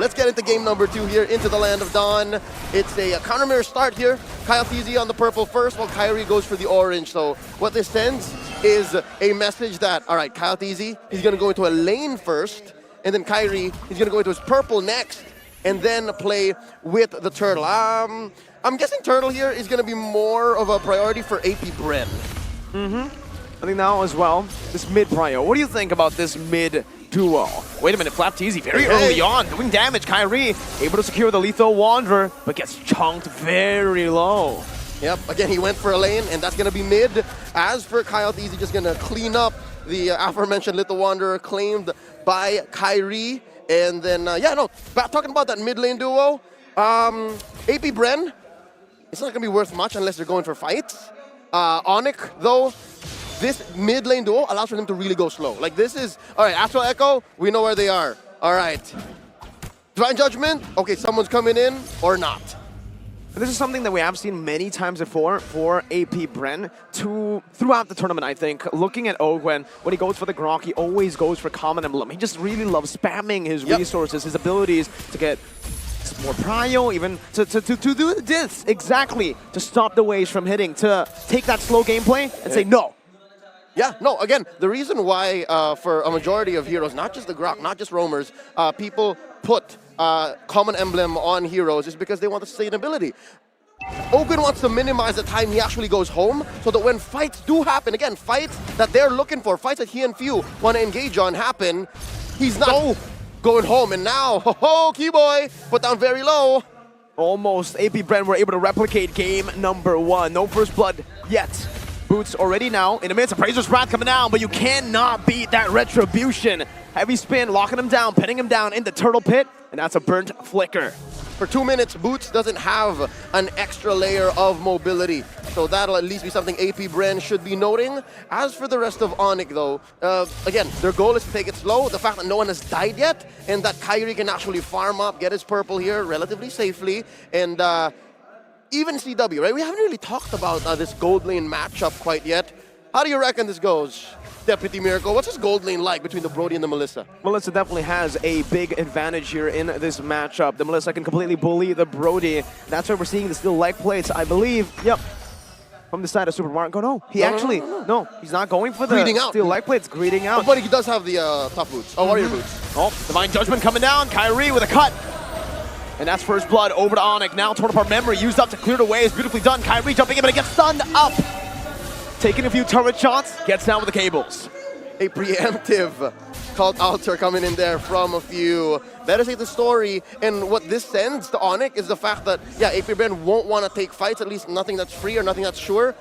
Let's get into game number 2 here, into the Land of Dawn. It's a counter mirror start here. Kyle Teasy on the purple first, while Kyrie goes for the orange. So what this sends is a message that, all right, Kyle Teasy, he's going to go into a lane first, and then Kyrie, he's going to go into his purple next, and then play with the turtle. I'm guessing turtle here is going to be more of a priority for AP BREN. I think now as well, this mid prio. What do you think about this mid duo? Wait a minute, SNAPDRAGON very early on, doing damage. Kyrie able to secure the lethal Wanderer, but gets chunked very low. Yep, again, he went for a lane, and that's going to be mid. As for Kyle Teasy, just going to clean up the aforementioned Little Wanderer claimed by Kyrie. And then, talking about that mid lane duo, AP BREN, it's not going to be worth much unless they're going for fights. ONIC, though, this mid lane duo allows for them to really go slow. Like this is, all right, Astral Echo, we know where they are. All right. Divine Judgment, okay, someone's coming in or not. This is something that we have seen many times before for AP BREN throughout the tournament, I think. Looking at Ogwen, when he goes for the Grok, he always goes for Common Emblem. He just really loves spamming his resources, his abilities to get more prio, even to do this exactly, to stop the waves from hitting, to take that slow gameplay and say no. Yeah, no, again, the reason why for a majority of heroes, not just the Grok, not just roamers, people put Common Emblem on heroes is because they want the sustainability. Ogwen wants to minimize the time he actually goes home so that when fights do happen, again, fights that they're looking for, fights that he and Few want to engage on happen, he's not going home. And now, Keyboy put down very low. Almost AP BREN were able to replicate game number 1. No first blood yet. Boots already now in the midst. Appraiser's Wrath coming down, but you cannot beat that Retribution. Heavy spin, locking him down, pinning him down in the turtle pit, and that's a burnt flicker. For 2 minutes, Boots doesn't have an extra layer of mobility, so that'll at least be something AP BREN should be noting. As for the rest of ONIC, though, again, their goal is to take it slow. The fact that no one has died yet, and that Kyrie can actually farm up, get his purple here relatively safely, and even CW, right? We haven't really talked about this gold lane matchup quite yet. How do you reckon this goes, Deputy Miracle? What's this gold lane like between the Brody and the Melissa? Melissa definitely has a big advantage here in this matchup. The Melissa can completely bully the Brody. That's why we're seeing the steel leg plates, I believe. Yep. From the side of Super Mario. No, no, he's not going for the steel leg plates. Greeting out. But he does have the tough boots. Oh, warrior boots. Oh, Divine Judgment coming down. Kyrie with a cut. And that's first blood over to ONIC. Now torn apart memory used up to clear the way. It's beautifully done. Kyrie jumping in, but it gets stunned up. Taking a few turret shots, gets down with the cables. A preemptive cult altar coming in there from a Few. Better say the story. And what this sends to ONIC is the fact that, yeah, AP BREN won't want to take fights, at least nothing that's free or nothing that's sure,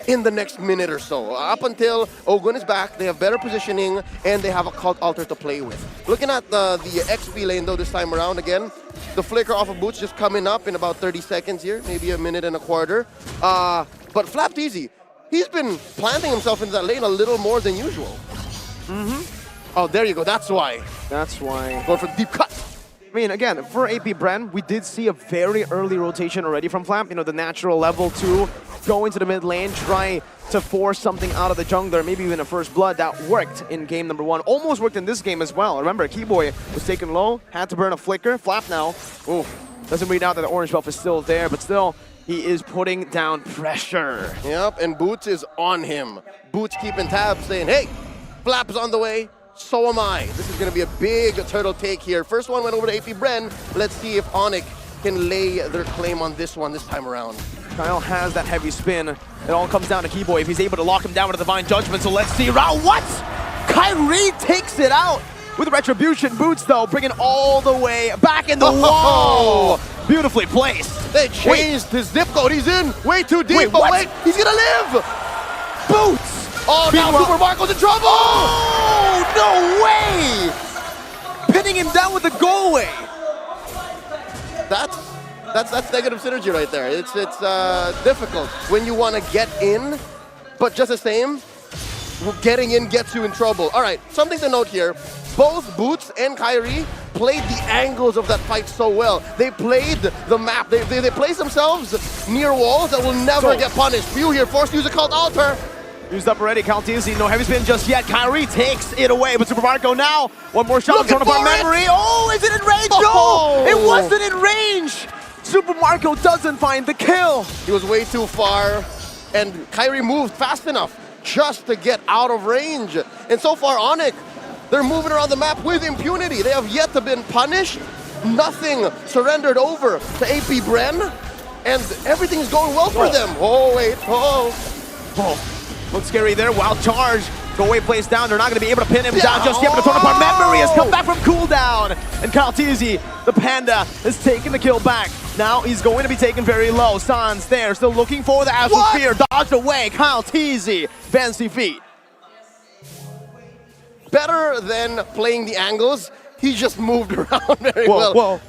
in the next minute or so. Up until Ogwen is back, they have better positioning, and they have a cult altar to play with. Looking at the XP lane, though, this time around, again, the flicker off of Boots just coming up in about 30 seconds here, maybe a minute and a quarter. But SNAPDRAGON, he's been planting himself into that lane a little more than usual. Oh, there you go. That's why. That's why. Going for the deep cut. I mean, again, for AP BREN, we did see a very early rotation already from Flap. You know, the natural level 2, go into the mid lane, try to force something out of the jungler, maybe even a first blood. That worked in game number 1. Almost worked in this game as well. Remember, Keyboy was taken low, had to burn a flicker. Flap now, doesn't read out that the orange buff is still there, but still, he is putting down pressure. Yep, and Boots is on him. Boots keeping tabs, saying, hey, Flap is on the way. So am I. This is going to be a big turtle take here. First one went over to AP BREN. Let's see if ONIC can lay their claim on this one this time around. Kyle has that heavy spin. It all comes down to Keyboy if he's able to lock him down with a Divine Judgment. So let's see. What? Kyrie takes it out with Retribution. Boots, though, bringing all the way back in the wall. Beautifully placed. They changed his zip code. He's in way too deep. Wait, he's going to live. Boots. Oh, now Super Marco's in trouble! Oh, no way! Pinning him down with the go away. That's negative synergy right there. It's difficult when you want to get in, but just the same, getting in gets you in trouble. All right, something to note here. Both Boots and Kyrie played the angles of that fight so well. They played the map. They placed themselves near walls that will never get punished. Few here forced to use a cult altar. Used up already, Caltisi, no heavy spin just yet. Kyrie takes it away, but Super Marco now. One more shot, Looking torn apart for it. memory. Oh, is it in range? Oh. No, it wasn't in range. Super Marco doesn't find the kill. He was way too far, and Kyrie moved fast enough just to get out of range. And so far, ONIC, they're moving around the map with impunity. They have yet to been punished. Nothing surrendered over to AP BREN, and everything's going well for them. Oh, wait, Oh, looks scary there. Wild charge. Go away, plays down. They're not going to be able to pin him down just yet, but the torn apart memory has come back from cooldown. And Caltisi, the Panda, has taken the kill back. Now he's going to be taken very low. Sans there, still looking for the Astral Sphere. Dodged away. Caltisi, fancy feet. Better than playing the angles, he just moved around very well.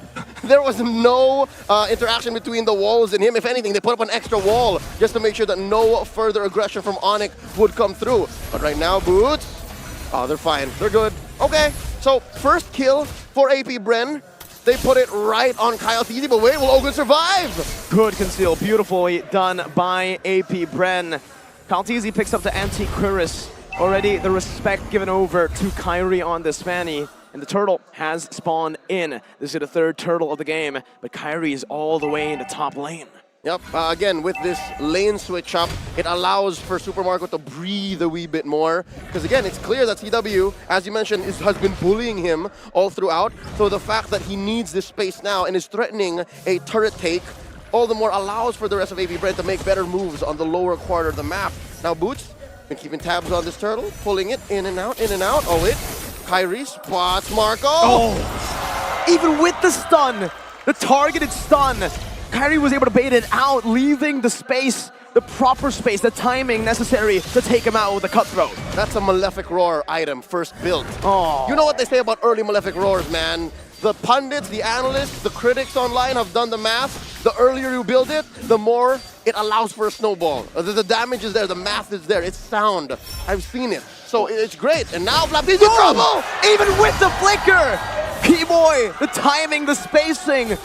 There was no interaction between the walls and him. If anything, they put up an extra wall just to make sure that no further aggression from ONIC would come through. But right now, Boots, oh, they're fine. They're good. Okay, so first kill for AP BREN. They put it right on Caltisi, but wait, will Ogun survive? Good conceal, beautifully done by AP BREN. Caltisi picks up the anti-Quiris. Already the respect given over to Kyrie on this Fanny. And the turtle has spawned in. This is the third turtle of the game, but Kyrie is all the way in the top lane. Yep, again, with this lane switch up, it allows for Super Marco to breathe a wee bit more. Because again, it's clear that CW, as you mentioned, has been bullying him all throughout. So the fact that he needs this space now and is threatening a turret take, all the more allows for the rest of AP BREN to make better moves on the lower quarter of the map. Now Boots, been keeping tabs on this turtle, pulling it in and out, in and out. Oh, wait. Kyrie spots Marco. Oh, even with the stun, the targeted stun, Kyrie was able to bait it out, leaving the space, the proper space, the timing necessary to take him out with a cutthroat. That's a Malefic Roar item, first built. Oh. You know what they say about early Malefic Roars, man? The pundits, the analysts, the critics online have done the math. The earlier you build it, the more it allows for a snowball. The damage is there, the math is there, it's sound. I've seen it. So it's great. And now Flappi's in trouble! Even with the flicker! P-Boy, the timing, the spacing.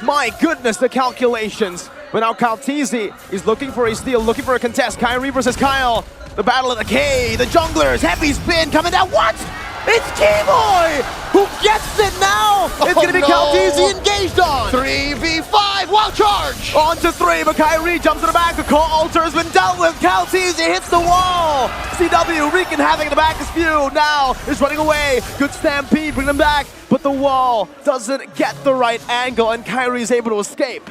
My goodness, the calculations. But now Caltisi is looking for a steal, looking for a contest. Kyrie versus Kyle. The battle of the K, the junglers, heavy spin coming down. What? It's T-Boy who gets it now. It's going to be Caltisi engaged on. 3v5, wild charge. On to 3, but Kyrie jumps to the back. The call altar has been dealt with. Caltisi hits the wall. CW wreaking havoc in the back is few. Now is running away. Good stampede, bring them back. But the wall doesn't get the right angle, and Kyrie is able to escape.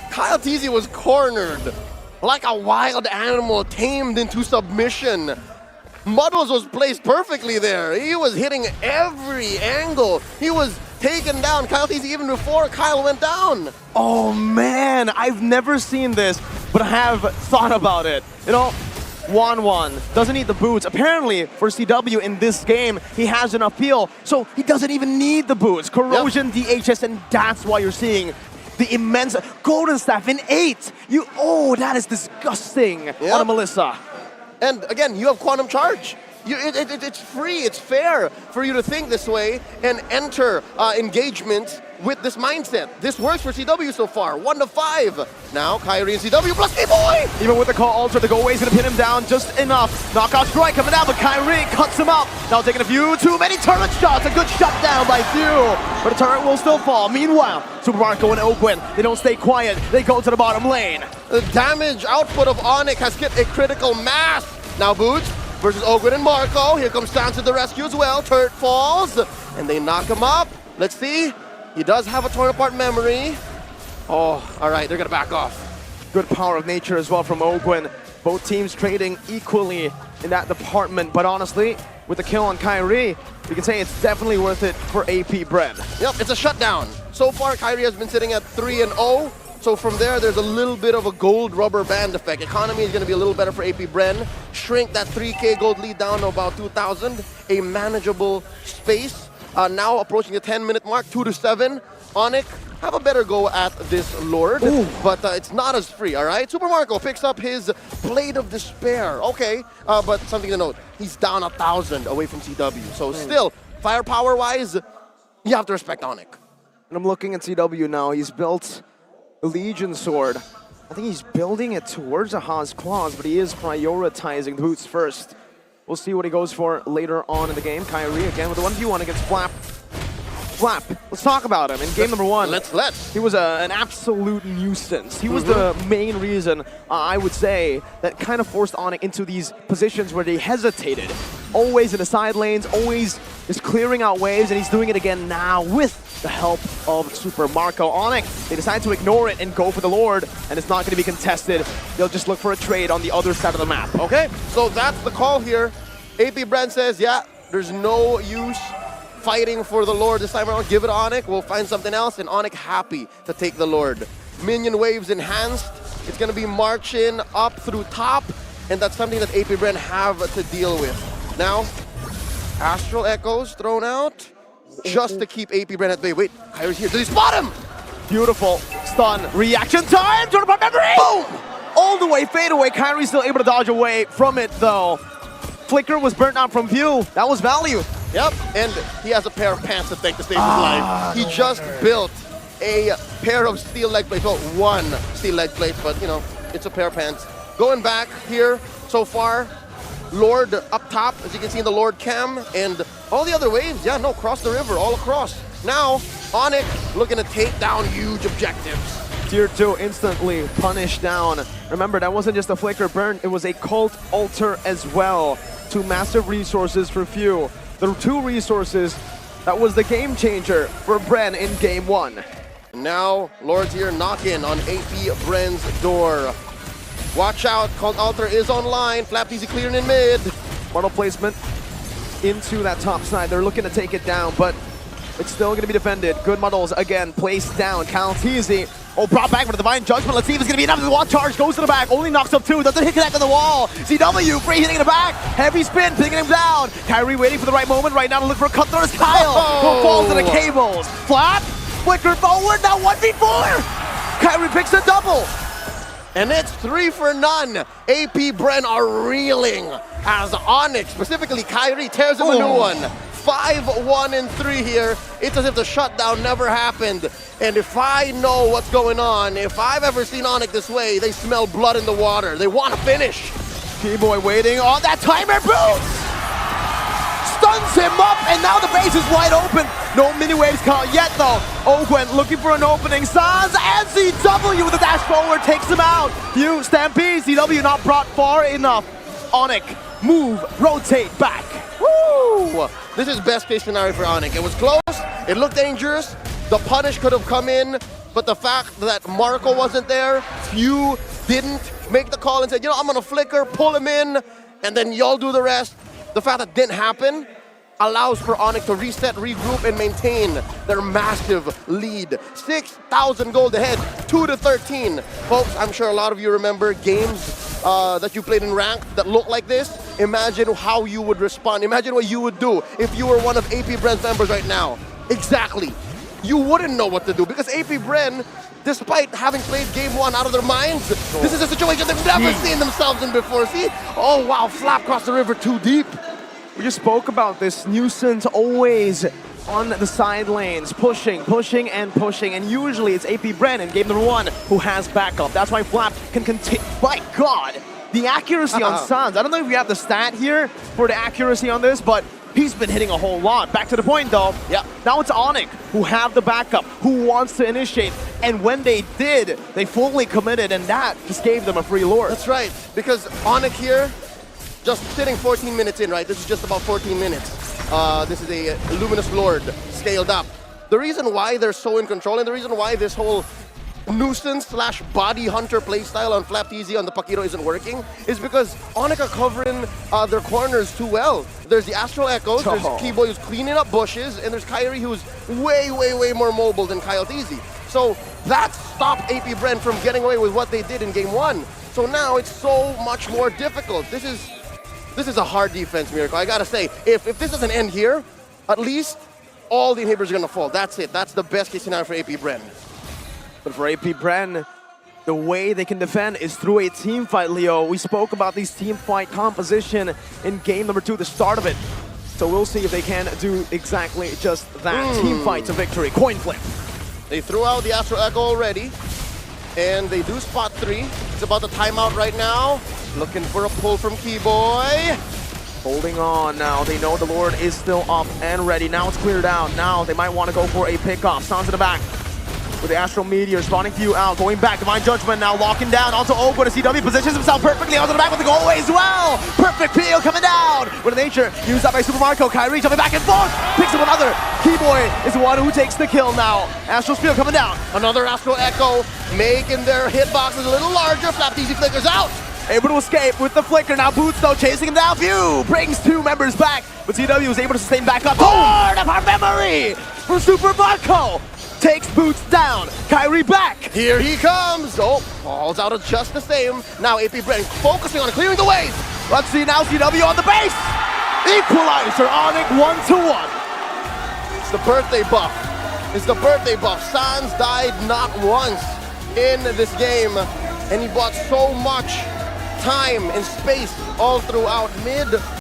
Caltisi was cornered like a wild animal tamed into submission. Muddles was placed perfectly there. He was hitting every angle. He was taken down. Caltisi even before Kyle went down. Oh man, I've never seen this, but I have thought about it. You know, Wan doesn't need the boots. Apparently, for CW in this game, he has enough peel, so he doesn't even need the boots. Corrosion, DHS, and that's why you're seeing the immense Golden Staff in 8. Oh, that is disgusting on a Melissa. And again, you have Quantum Charge. It's free, it's fair for you to think this way and enter engagement with this mindset. This works for CW so far, 1-5. Now, Kyrie and CW plus K-Boy! Even with the call alter, the go away is going to pin him down just enough. Knockout strike coming down, but Kyrie cuts him up. Now taking a few too many turret shots. A good shutdown by Few, but the turret will still fall. Meanwhile, Super Marco and Oakwind, they don't stay quiet. They go to the bottom lane. The damage output of ONIC has hit a critical mass. Now Boots versus Oakwind and Marco. Here comes Sans to the rescue as well. Turret falls, and they knock him up. Let's see. He does have a torn apart memory. Oh, all right, they're gonna back off. Good power of nature as well from Oakwind. Both teams trading equally in that department, but honestly, with the kill on Kyrie, we can say it's definitely worth it for AP BREN. Yep, it's a shutdown. So far, Kyrie has been sitting at 3-0. So from there's a little bit of a gold rubber band effect. Economy is going to be a little better for AP BREN. Shrink that 3K gold lead down to about 2,000. A manageable space. Now approaching the 10-minute mark, 2-7. ONIC have a better go at this Lord, but it's not as free, all right? Super Marco picks up his Blade of Despair. Okay, but something to note, he's down 1,000 away from CW. So still, firepower-wise, you have to respect ONIC. And I'm looking at CW now. He's built a Legion sword. I think he's building it towards a Haas Claws, but he is prioritizing the boots first. We'll see what he goes for later on in the game. Kyrie again with the 1v1 against Flap. Flap, let's talk about him in game number 1. Let's. He was an absolute nuisance. He was the main reason, I would say, that kind of forced ONIC into these positions where they hesitated. Always in the side lanes, always is clearing out waves, and he's doing it again now with the help of Super Marco. ONIC, they decide to ignore it and go for the Lord, and it's not going to be contested. They'll just look for a trade on the other side of the map. Okay, so that's the call here. AP BREN says, yeah, there's no use fighting for the Lord this time around. Give it to ONIC, we'll find something else, and ONIC happy to take the Lord. Minion waves enhanced. It's going to be marching up through top, and that's something that AP BREN have to deal with. Now, Astral Echoes thrown out just to keep AP BREN at bay. Wait, Kyrie's here. Did he spot him? Beautiful stun reaction time. Turn upon memory. Boom! All the way fade away. Kyrie's still able to dodge away from it though. Flicker was burnt out from view. That was value. Yep, and he has a pair of pants to thank to save his life. He just built a pair of steel leg plates. Well, one steel leg plate, but you know, it's a pair of pants. Going back here so far, Lord up top, as you can see in the Lord cam, and all the other waves, yeah, no, cross the river, all across. Now, ONIC looking to take down huge objectives. Tier 2 instantly punished down. Remember, that wasn't just a flicker burn, it was a cult altar as well. 2 massive resources for few. The 2 resources, that was the game changer for BREN in game 1. Now, Lord's here knocking on AP BREN's door. Watch out, Cult Altar is online. Flap easy clearing in mid. Model placement into that top side. They're looking to take it down, but it's still going to be defended. Good models again placed down. Kaltizi, brought back for the Divine Judgment. Let's see if it's going to be enough. The wall charge goes to the back. Only knocks up 2. Doesn't hit connect on the wall. CW, free hitting in the back. Heavy spin, picking him down. Kyrie waiting for the right moment right now to look for a cut. There's Kyle, who falls to the cables. Flap, flicker forward, now 1v4. Kyrie picks a double. And it's 3 for none. AP BREN are reeling as ONIC, specifically Kyrie, tears him a new one. 5-1 and 3 here. It's as if the shutdown never happened. And if I know what's going on, if I've ever seen ONIC this way, they smell blood in the water. They want to finish. T-Boy waiting on that timer boost! Stuns him up, and now the base is wide open. No mini waves caught yet though. Ogwen looking for an opening. Sans and CW with a dash forward takes him out. You Stampede, CW not brought far enough. ONIC, move, rotate back. Woo! This is best case scenario for ONIC. It was close, it looked dangerous. The punish could have come in, but the fact that Marco wasn't there, Few didn't make the call and said, you know, I'm gonna flicker, pull him in, and then y'all do the rest. The fact that didn't happen allows for ONIC to reset, regroup, and maintain their massive lead. 6,000 gold ahead, 2-13. Folks, I'm sure a lot of you remember games that you played in ranked that look like this. Imagine how you would respond. Imagine what you would do if you were one of AP BREN's members right now. Exactly. You wouldn't know what to do because AP BREN, despite having played game 1 out of their minds, this is a situation they've never seen themselves in before. See? Oh wow, Flap crossed the river too deep. We just spoke about this nuisance always on the side lanes, pushing, and pushing, and usually it's AP BREN in game number 1 who has backup. That's why Flap can continue. My God, the accuracy on Sans. I don't know if we have the stat here for the accuracy on this, but he's been hitting a whole lot. Back to the point though. Yeah. Now it's ONIC who have the backup, who wants to initiate, and when they did, they fully committed, and that just gave them a free Lord. That's right, because ONIC here, just sitting 14 minutes in, right? This is just about 14 minutes. This is a Luminous Lord scaled up. The reason why they're so in control and the reason why this whole nuisance/body hunter playstyle on Flap Easy on the Pakiro isn't working is because ONIC are covering their corners too well. There's the Astral Echoes, there's Keyboy who's cleaning up bushes, and there's Kyrie who's way way more mobile than Kyle Easy. So that stopped AP BREN from getting away with what they did in game 1. So now it's so much more difficult. This is a hard defense, Miracle. I gotta say, if this doesn't end here, at least all the inhibitors are gonna fall. That's it. That's the best case scenario for AP BREN. But for AP BREN, the way they can defend is through a team fight, Leo. We spoke about these team fight composition in game number 2, the start of it. So we'll see if they can do exactly just that. Team fight to victory. Coin flip. They threw out the Astral Echo already. And they do spot 3. It's about the timeout right now. Looking for a pull from Keyboy. Holding on now. They know the Lord is still up and ready. Now it's cleared out. Now they might want to go for a pickoff. Sans in the back with the Astral Meteor spawning few out. Going back. Divine Judgment now locking down onto Ogo. The CW positions himself perfectly onto the back with the goal as well. Perfect peel coming down. With the nature used up by Super Marco. Kyrie jumping back and forth. Picks up another. Keyboy is the one who takes the kill now. Astral Spear coming down. Another Astral Echo making their hitboxes a little larger. Flap Easy flickers out. Able to escape with the flicker. Now Boots though chasing him down. View brings 2 members back. But CW is able to sustain back up. Lord of our memory from Super Marco. Takes Boots down. Kyrie back. Here he comes. Oh, falls out of just the same. Now AP BREN focusing on clearing the ways. Let's see now CW on the base. Equalizer ONIC 1-1. It's the birthday buff. It's the birthday buff. Sans died not once in this game. And he bought so much time and space all throughout mid.